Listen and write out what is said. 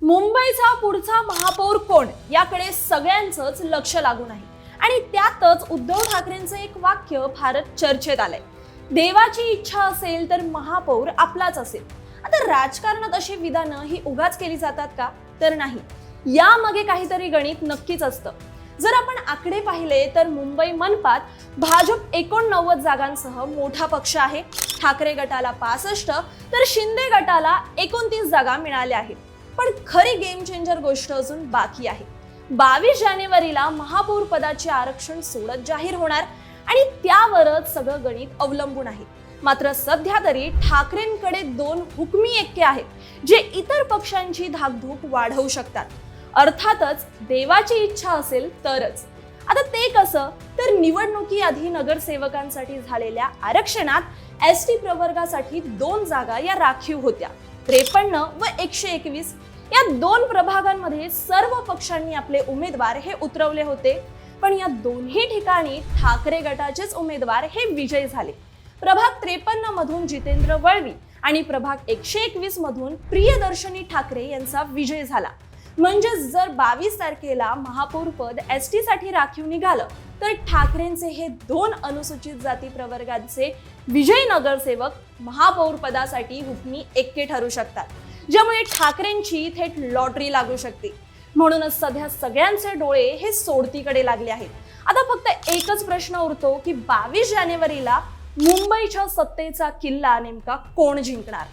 मुंबईचा पुढचा महापौर कोण याकडे सगळ्यांचंच लक्ष लागून आहे आणि त्यातच उद्धव ठाकरेंचं एक वाक्य फारच चर्चेत आलंय. देवाची इच्छा असेल तर महापौर आपलाच असेल. आता राजकारणात अशी विधानं ही उगाच केली जातात का? तर नाही, यामागे काहीतरी गणित नक्कीच असतं. जर आपण आकडे पाहिले तर मुंबई मनपात भाजप 89 जागांसह मोठा पक्ष आहे. ठाकरे गटाला 65 तर शिंदे गटाला 29 जागा मिळाल्या आहेत. पण खरी गेम चेंजर गोष्ट अजून बाकी आहे. 22 जानेवारीला महापौर पदाचे आरक्षण सोडत जाहीर होणार आणि त्यावरच सगळं गणित अवलंबून आहे. मात्र सध्या तरी ठाकरेंकडे 2 हुकमी एक्के आहेत जे इतर पक्षांची धाकधूक वाढवू शकतात. अर्थातच देवाची इच्छा असेल तरच. आता ते कसं? तर निवडणुकीआधी नगरसेवकांसाठी झालेल्या आरक्षणात एसटी प्रवर्गासाठी 2 जागा या राखीव होत्या. 53 व 121 या 2 प्रभागांमध्ये सर्व पक्षांनी आपले उमेदवार हे उतरवले होते. पण या दोन्ही ठिकाणी ठाकरे गटाचेच उमेदवार हे विजयी झाले. प्रभाग 53 मधून जितेंद्र वळवी आणि प्रभाग 121 मधून प्रियदर्शनी ठाकरे यांचा विजय झाला. म्हणजे जर 22 तारखेला महापौर पद एसटी साठी राखीव निघालं तर ठाकरेंचे हे 2 अनुसूचित जाती प्रवर्गाचे विजयी नगरसेवक महापौर पदासाठी हुकमी एक्के ठरू शकतात, ज्यामुळे ठाकरेंची थेट लॉटरी लागू शकते. म्हणूनच सध्या सगळ्यांचे डोळे हे सोडतीकडे लागले आहेत. आता फक्त एकच प्रश्न उरतो की 22 जानेवारीला मुंबईच्या सत्तेचा किल्ला नेमका कोण जिंकणार?